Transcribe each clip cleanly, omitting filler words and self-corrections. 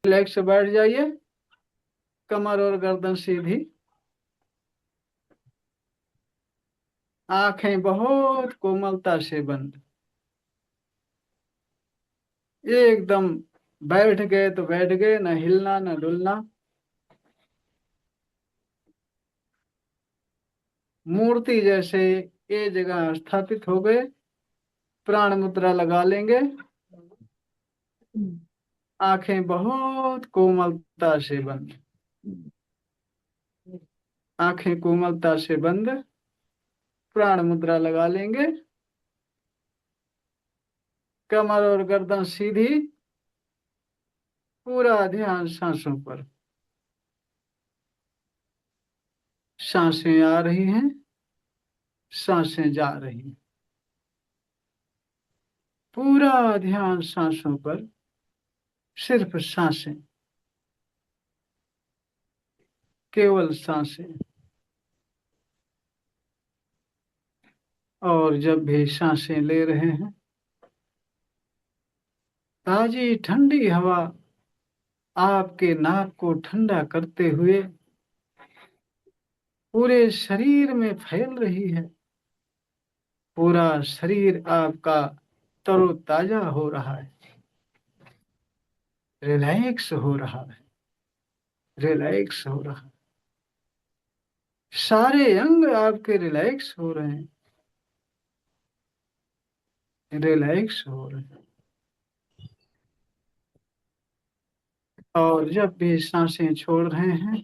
Relax से बैठ जाइए। कमर और गर्दन सीधी। आंखें बहुत कोमलता से बंद। एकदम बैठ गए तो बैठ गए, न हिलना न डुलना। मूर्ति जैसे ये जगह स्थापित हो गए। प्राण मुद्रा लगा लेंगे। आंखें बहुत कोमलता से बंद। आंखें कोमलता से बंद। प्राण मुद्रा लगा लेंगे। कमर और गर्दन सीधी। पूरा ध्यान सांसों पर। सांसें आ रही हैं, सांसें जा रही हैं। पूरा ध्यान सांसों पर। सिर्फ सांसें। केवल सांसें। और जब भी सांसें ले रहे हैं, ताजी ठंडी हवा आपके नाक को ठंडा करते हुए पूरे शरीर में फैल रही है। पूरा शरीर आपका तरोताजा हो रहा है। रिलैक्स हो रहा है। रिलैक्स हो रहा है। सारे अंग आपके रिलैक्स हो रहे हैं। रिलैक्स हो रहे हैं। और जब भी सांसें छोड़ रहे हैं,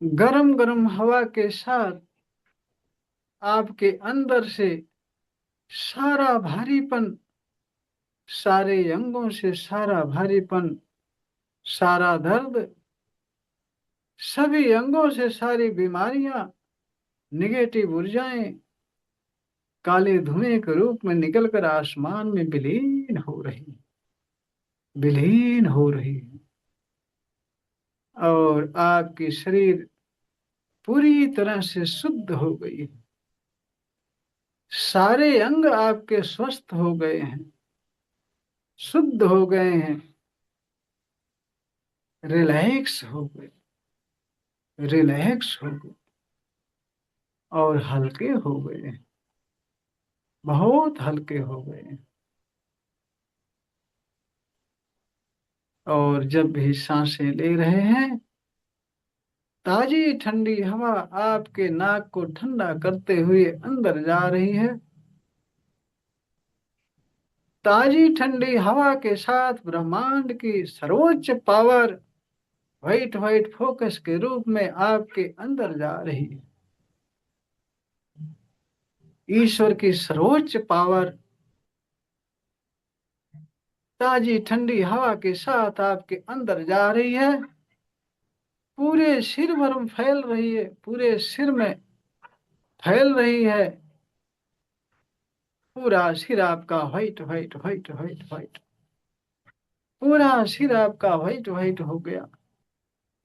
गरम गरम हवा के साथ आपके अंदर से सारा भारीपन, सारे अंगों से सारा भारीपन, सारा दर्द, सभी अंगों से सारी बीमारियां, निगेटिव ऊर्जाएं काले धुएं के रूप में निकलकर आसमान में विलीन हो रही, विलीन हो रही है। और आपकी शरीर पूरी तरह से शुद्ध हो गई है। सारे अंग आपके स्वस्थ हो गए हैं, शुद्ध हो गए हैं, रिलैक्स हो गए, रिलैक्स हो गए और हल्के हो गए हैं। बहुत हल्के हो गए हैं। और जब भी सांसें ले रहे हैं, ताजी ठंडी हवा आपके नाक को ठंडा करते हुए अंदर जा रही है। ताजी ठंडी हवा के साथ ब्रह्मांड की सर्वोच्च पावर व्हाइट व्हाइट फोकस के रूप में आपके अंदर जा रही है। ईश्वर की सर्वोच्च पावर ताजी ठंडी हवा के साथ आपके अंदर जा रही है। पूरे सिर भर में फैल रही है, पूरे सिर में फैल रही है। पूरा सिर आपका white white white white white. पूरा सिर आपका व्हाइट व्हाइट हो गया।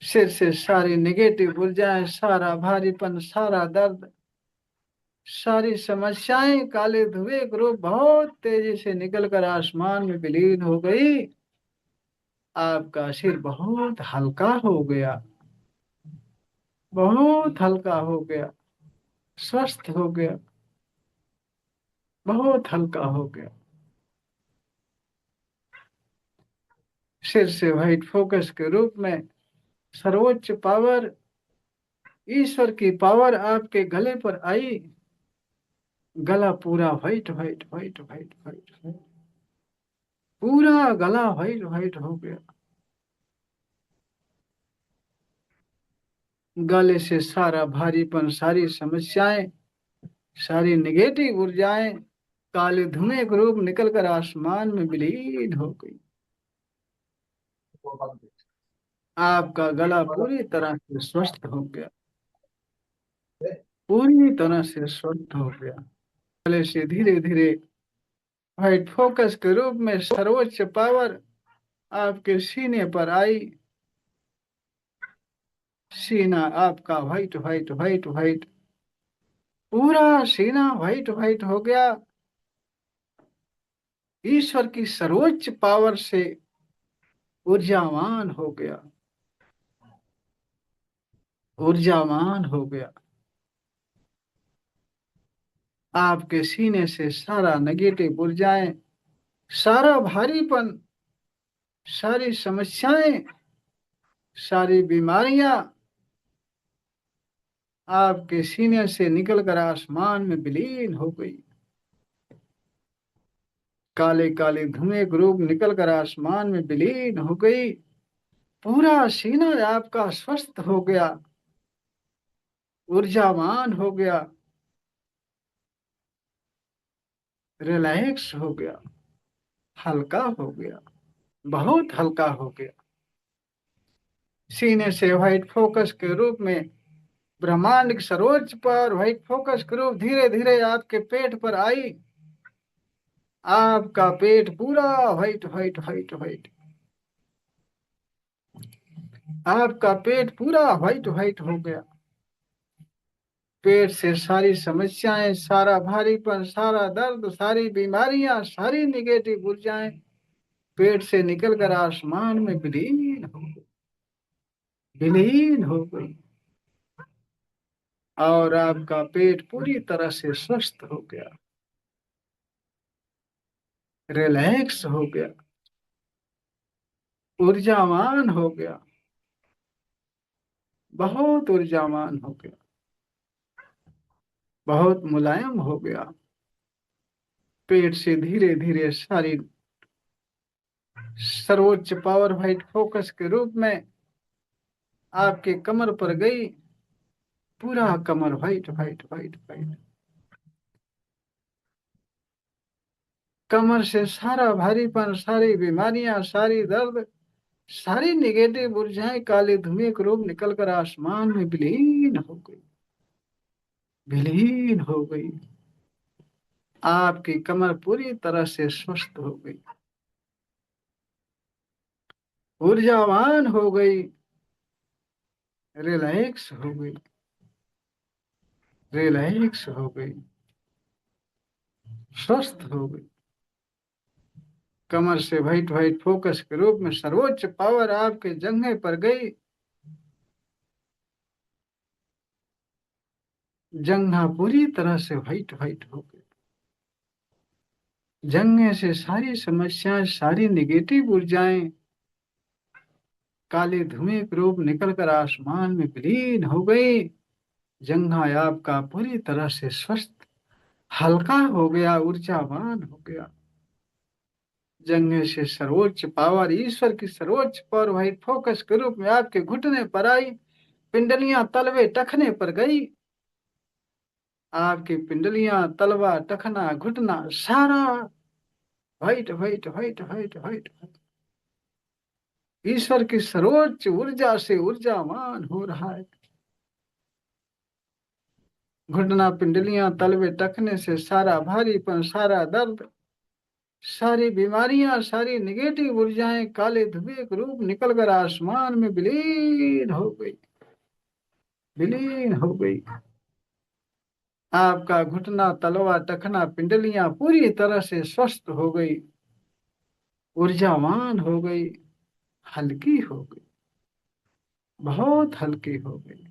सिर से सारी नेगेटिव ऊर्जाएं, सारा भारीपन, सारा दर्द, सारी समस्याएं काले धुएं के रूप बहुत तेजी से निकलकर आसमान में विलीन हो गई। आपका सिर बहुत हल्का हो गया, बहुत हल्का हो गया, स्वस्थ हो गया, बहुत हल्का हो गया। सिर से व्हाइट फोकस के रूप में सर्वोच्च पावर, ईश्वर की पावर आपके गले पर आई। गला पूरा white white white white white. पूरा गला व्हाइट व्हाइट हो गया। गले से सारा भारीपन, सारी समस्याएं, सारी नेगेटिव ऊर्जाएं काले धुएं के रूप निकलकर आसमान में विलीन हो गई। आपका गला पूरी तरह से स्वस्थ हो गया, पूरी तरह से स्वस्थ हो गया। गले से धीरे धीरे व्हाइट फोकस के रूप में सर्वोच्च पावर आपके सीने पर आई। सीना आपका व्हाइट व्हाइट व्हाइट व्हाइट, पूरा सीना व्हाइट व्हाइट हो गया। ईश्वर की सर्वोच्च पावर से ऊर्जावान हो गया, ऊर्जावान हो गया। आपके सीने से सारा नेगेटिव ऊर्जाएं, सारा भारीपन, सारी समस्याएं, सारी बीमारियां आपके सीने से निकलकर आसमान में विलीन हो गई। काले काले धुएं के रूप निकलकर आसमान में विलीन हो गई। पूरा सीना आपका स्वस्थ हो गया, ऊर्जावान हो गया, रिलैक्स हो गया, हल्का हो गया, बहुत हल्का हो गया। सीने से व्हाइट फोकस के रूप में ब्रह्मांड के सर्वोच्च पर व्हाइट फोकस के रूप धीरे धीरे आपके पेट पर आई। आपका पेट पूरा व्हाइट व्हाइट व्हाइट व्हाइट, आपका पेट पूरा व्हाइट व्हाइट हो गया। पेट से सारी समस्याएं, सारा भारीपन, सारा दर्द, सारी बीमारियां, सारी निगेटिव ऊर्जाएं पेट से निकलकर आसमान में विलीन हो गई, विलीन हो गई। और आपका पेट पूरी तरह से स्वस्थ हो गया, रिलैक्स हो गया, ऊर्जावान हो गया, बहुत ऊर्जावान हो गया, बहुत मुलायम हो गया। पेट से धीरे धीरे सारी सर्वोच्च पावर व्हाइट फोकस के रूप में आपके कमर पर गई। पूरा कमर व्हाइट व्हाइट व्हाइट व्हाइट, कमर से सारा भारीपन, सारी बीमारियां, सारी दर्द, सारी निगेटिव ऊर्जाएं काले धुएं के रूप निकलकर आसमान में विलीन हो गई, विलीन हो गई। आपकी कमर पूरी तरह से स्वस्थ हो गई, ऊर्जावान हो गई, रिलैक्स हो गई, रिलैक्स हो गई, स्वस्थ हो गई। कमर से व्हाइट व्हाइट फोकस के रूप में सर्वोच्च पावर आपके जंघे पर गई। जंघा पूरी तरह से व्हाइट व्हाइट हो गई। जंघे से सारी समस्याएं, सारी निगेटिव ऊर्जाएं काले धुएं के रूप निकलकर आसमान में विलीन हो गई। जंघा आपका पूरी तरह से स्वस्थ, हल्का हो गया, ऊर्जावान हो गया। जंघे से सर्वोच्च पावर, ईश्वर की सर्वोच्च पावर व्हाइट फोकस के रूप में आपके घुटने पर आई। पिंडलियां तलवे टखने पर गई। आपकी पिंडलियां, तलवा, टखना, घुटना सारा white white white white white, ईश्वर की सर्वोच्च ऊर्जा से ऊर्जावान हो रहा है। घुटना, पिंडलियां, तलवे, टखने से सारा भारीपन, सारा दर्द, सारी बीमारियां, सारी निगेटिव ऊर्जाएं काले धुएं के रूप निकलकर आसमान में विलीन हो गई, विलीन हो गई। आपका घुटना, तलवा, टखना, पिंडलियां पूरी तरह से स्वस्थ हो गई, ऊर्जावान हो गई, हल्की हो गई, बहुत हल्की हो गई।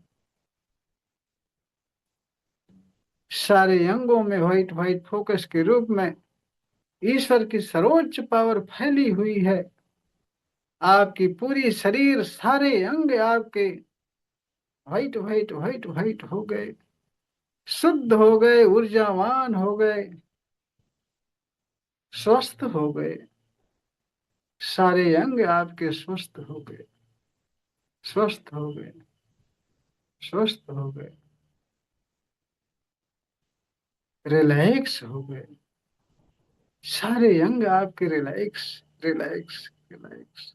सारे अंगों में व्हाइट व्हाइट फोकस के रूप में ईश्वर की सर्वोच्च पावर फैली हुई है। आपकी पूरी शरीर, सारे अंग आपके व्हाइट व्हाइट व्हाइट व्हाइट हो गए, शुद्ध हो गए, ऊर्जावान हो गए, स्वस्थ हो गए। सारे अंग आपके स्वस्थ हो गए, स्वस्थ हो गए, स्वस्थ हो गए, रिलैक्स हो गए। सारे अंग आपके रिलैक्स, रिलैक्स, रिलैक्स,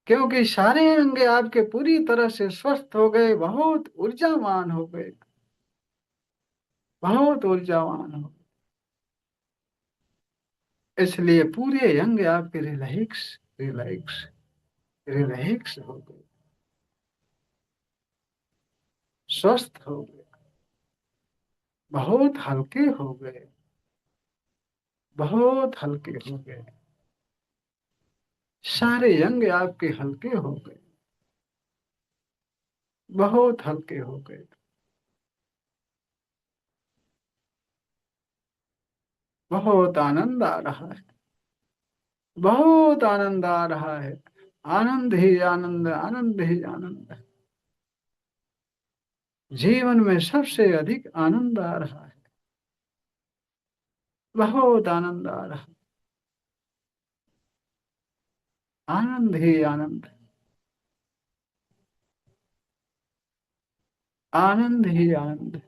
क्योंकि सारे अंग आपके पूरी तरह से स्वस्थ हो गए, बहुत ऊर्जावान हो गए, बहुत ऊर्जावान हो। इसलिए पूरे अंग आपके रिलैक्स, रिलैक्स, रिलैक्स हो गए, स्वस्थ हो गए, बहुत हल्के हो गए, बहुत हल्के हो गए। सारे अंग आपके हल्के हो गए, बहुत हल्के हो गए। बहुत आनंद आ रहा है, बहुत आनंद आ रहा है। आनंद ही आनंद, आनंद ही आनंद। जीवन में सबसे अधिक आनंद आ रहा है, बहुत आनंद आ रहा है। आनंद ही आनंद, आनंद ही आनंद।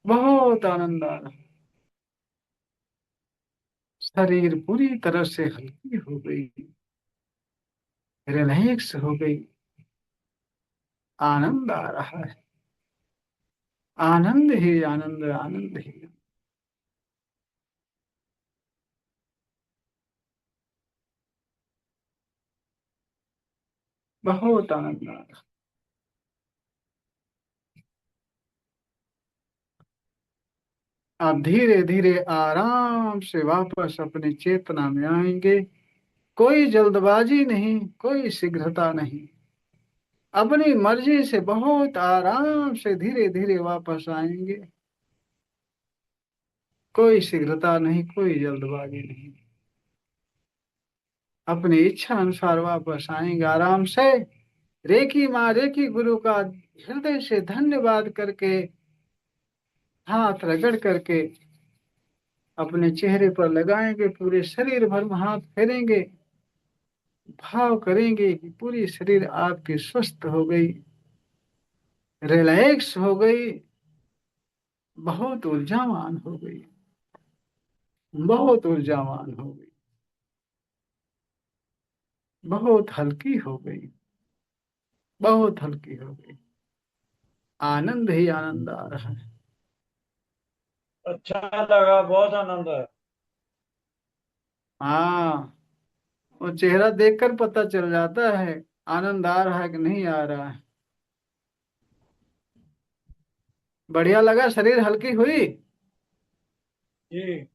बहुत आनंद आ रहा है। शरीर पूरी तरह से हल्की हो गई, रिलैक्स हो गई। आनंद आ रहा है, आनंद ही आनंद, आनंद ही। बहुत आनंद आ रहा है। आप धीरे धीरे आराम से वापस अपनी चेतना में आएंगे। कोई जल्दबाजी नहीं, कोई शीघ्रता नहीं। अपनी मर्जी से बहुत आराम से धीरे धीरे वापस आएंगे। कोई शीघ्रता नहीं, कोई जल्दबाजी नहीं। अपनी इच्छा अनुसार वापस आएंगे आराम से। रेकी माँ, रेकी गुरु का हृदय से धन्यवाद करके, हाथ रगड़ करके अपने चेहरे पर लगाएंगे, पूरे शरीर भर में हाथ फेरेंगे। भाव करेंगे कि पूरी शरीर आपकी स्वस्थ हो गई, रिलैक्स हो गई, बहुत ऊर्जावान हो गई, बहुत ऊर्जावान हो गई, बहुत हल्की हो गई, बहुत हल्की हो गई। आनंद ही आनंद आ रहा है। अच्छा लगा, बहुत आनंद है। हाँ, वो चेहरा देखकर पता चल जाता है आनंद आ रहा है कि नहीं आ रहा है। बढ़िया लगा, शरीर हल्की हुई। जी।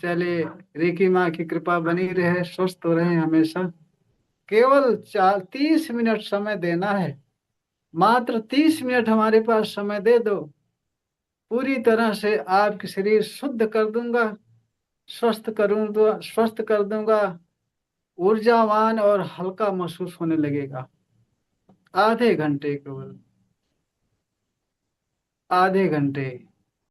चलिए, रेकी माँ की कृपा बनी रहे, स्वस्थ हो रहे हमेशा। केवल 30 मिनट समय देना है, मात्र 30 मिनट हमारे पास समय दे दो। पूरी तरह से आपकी शरीर शुद्ध कर दूंगा, स्वस्थ करूंगा, स्वस्थ कर दूंगा। ऊर्जावान और हल्का महसूस होने लगेगा। आधे घंटे केवल, आधे घंटे।